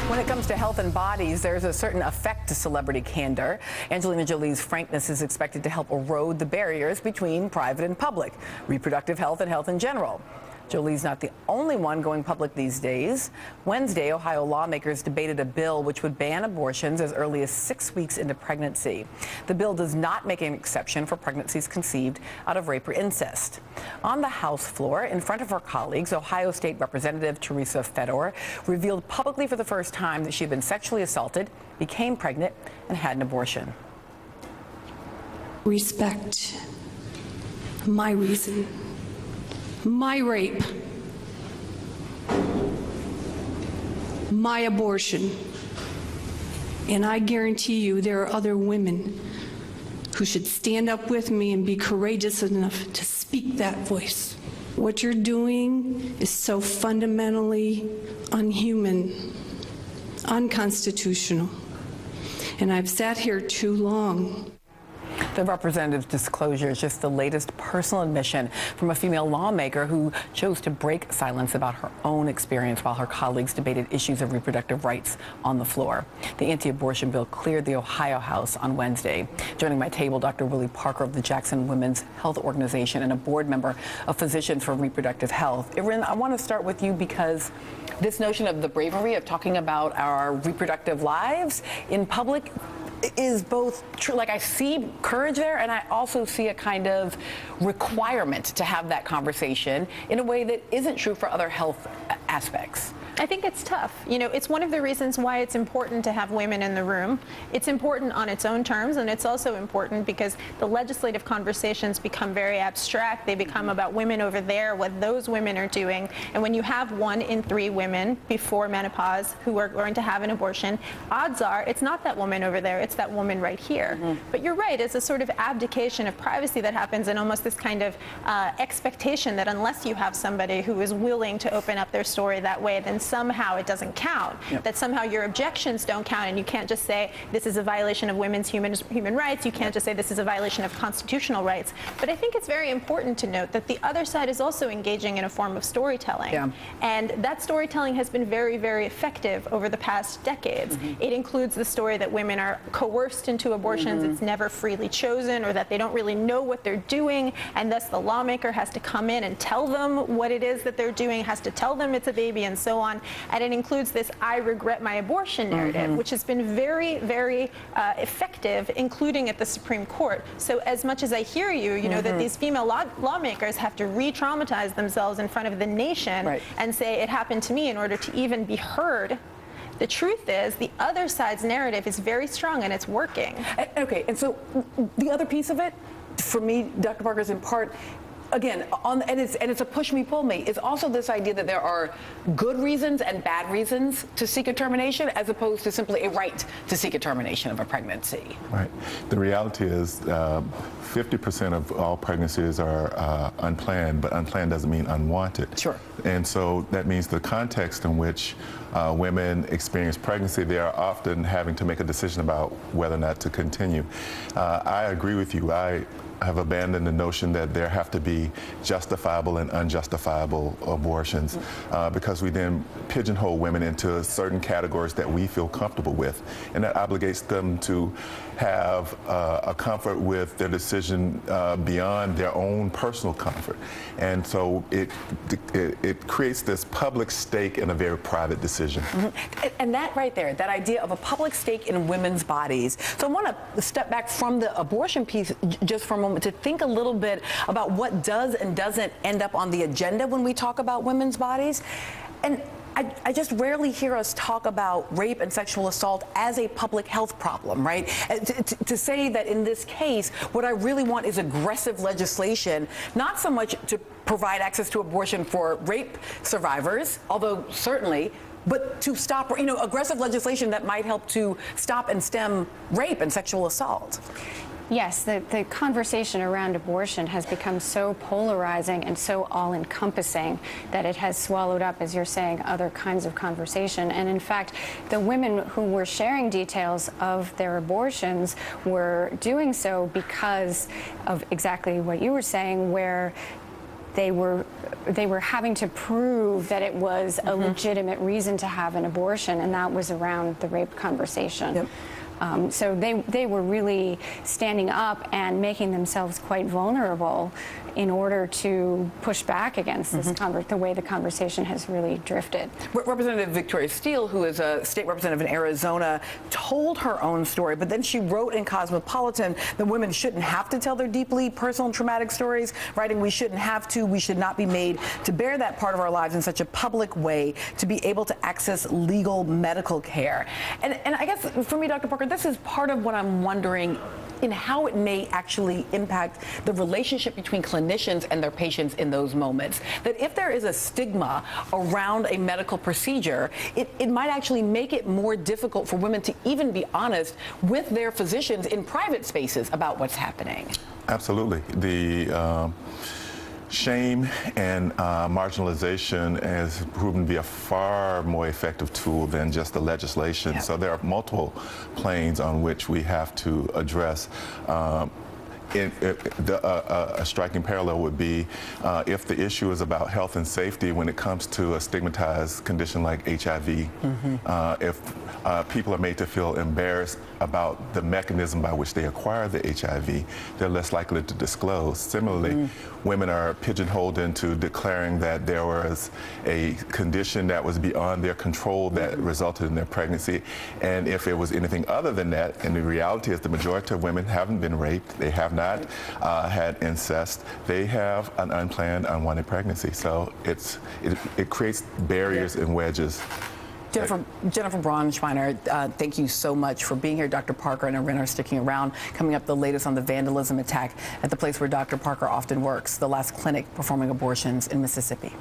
When it comes to health and bodies, there's a certain effect to celebrity candor. Angelina Jolie's frankness is expected to help erode the barriers between private and public, reproductive health and health in general. Jolie's not the only one going public these days. Wednesday, Ohio lawmakers debated a bill which would ban abortions as early as 6 weeks into pregnancy. The bill does not make an exception for pregnancies conceived out of rape or incest. On the House floor, in front of her colleagues, Ohio State Representative Teresa Fedor revealed publicly for the first time that she had been sexually assaulted, became pregnant, and had an abortion. Respect my reason. My rape, my abortion, and I guarantee you there are other women who should stand up with me and be courageous enough to speak that voice. What you're doing is so fundamentally unhuman, unconstitutional, and I've sat here too long. The representative's disclosure is just the latest personal admission from a female lawmaker who chose to break silence about her own experience while her colleagues debated issues of reproductive rights on the floor. The anti-abortion bill cleared the Ohio House on Wednesday. Joining my table, Dr. Willie Parker of the Jackson Women's Health Organization and a board member of Physicians for Reproductive Health. Irin, I want to start with you because this notion of the bravery of talking about our reproductive lives in public is both true. Like, I see courage there, and I also see a kind of requirement to have that conversation in a way that isn't true for other health aspects. I think it's tough. You know, it's one of the reasons why it's important to have women in the room. It's important on its own terms, and it's also important because the legislative conversations become very abstract. They become about women over there, what those women are doing. And when you have 1 in 3 women before menopause who are going to have an abortion, odds are it's not that woman over there, it's that woman right here. But you're right, it's a sort of abdication of privacy that happens, and almost this kind of expectation that unless you have somebody who is willing to open up their story that way, then somehow it doesn't count. That somehow your objections don't count, and you can't just say this is a violation of women's human rights. You can't just say this is a violation of constitutional rights. But I think it's very important to note that the other side is also engaging in a form of storytelling. And that storytelling has been very, very effective over the past decades. It includes the story that women are coerced into abortions, it's never freely chosen, or that they don't really know what they're doing, and thus the lawmaker has to come in and tell them what it is that they're doing, has to tell them it's a baby, and so on. And it includes this I regret my abortion narrative, which has been very, very effective, including at the Supreme Court. So as much as I hear you, you know, that these female lawmakers have to re-traumatize themselves in front of the nation and say it happened to me in order to even be heard, the truth is the other side's narrative is very strong and it's working. Okay, and so the other piece of it, for me, Dr. Parker, is in part, again, and it's a push me, pull me, is also this idea that there are good reasons and bad reasons to seek a termination, as opposed to simply a right to seek a termination of a pregnancy. Right. The reality is 50% of all pregnancies are unplanned, but unplanned doesn't mean unwanted. Sure. And so that means the context in which women experience pregnancy, they are often having to make a decision about whether or not to continue. I agree with you. I have abandoned the notion that there have to be justifiable and unjustifiable abortions because we then pigeonhole women into certain categories that we feel comfortable with, and that obligates them to have a comfort with their decision beyond their own personal comfort. And so it creates this public stake in a very private decision. And that right there, that idea of a public stake in women's bodies. So I want to step back from the abortion piece just for a moment to think a little bit about what does and doesn't end up on the agenda when we talk about women's bodies. And I just rarely hear us talk about rape and sexual assault as a public health problem, right? To say that in this case, what I really want is aggressive legislation, not so much to provide access to abortion for rape survivors, although certainly, but to stop, you know, aggressive legislation that might help to stop and stem rape and sexual assault. Yes, the conversation around abortion has become so polarizing and so all-encompassing that it has swallowed up, as you're saying, other kinds of conversation. And in fact, the women who were sharing details of their abortions were doing so because of exactly what you were saying, where they were having to prove that it was a legitimate reason to have an abortion, and that was around the rape conversation. Yep. So they were really standing up and making themselves quite vulnerable in order to push back against this the way the conversation has really drifted. Representative Victoria Steele, who is a state representative in Arizona, told her own story, but then she wrote in Cosmopolitan that women shouldn't have to tell their deeply personal and traumatic stories, writing, "We shouldn't have to, we should not be made to bear that part of our lives in such a public way, to be able to access legal medical care." And I guess for me, Dr. Parker, this is part of what I'm wondering in how it may actually impact the relationship between clinicians and their patients in those moments. That if there is a stigma around a medical procedure, it might actually make it more difficult for women to even be honest with their physicians in private spaces about what's happening. Absolutely. The shame and marginalization has proven to be a far more effective tool than just the legislation. Yep. So there are multiple planes on which we have to address. A striking parallel would be if the issue is about health and safety when it comes to a stigmatized condition like HIV. If people are made to feel embarrassed about the mechanism by which they acquire the HIV, they're less likely to disclose. Similarly, women are pigeonholed into declaring that there was a condition that was beyond their control that resulted in their pregnancy. And if it was anything other than that, and the reality is the majority of women haven't been raped, they have not had incest, they have an unplanned, unwanted pregnancy. So it creates barriers and wedges. Jennifer Braunschweiner, thank you so much for being here. Dr. Parker and Erin are sticking around. Coming up, the latest on the vandalism attack at the place where Dr. Parker often works, the last clinic performing abortions in Mississippi.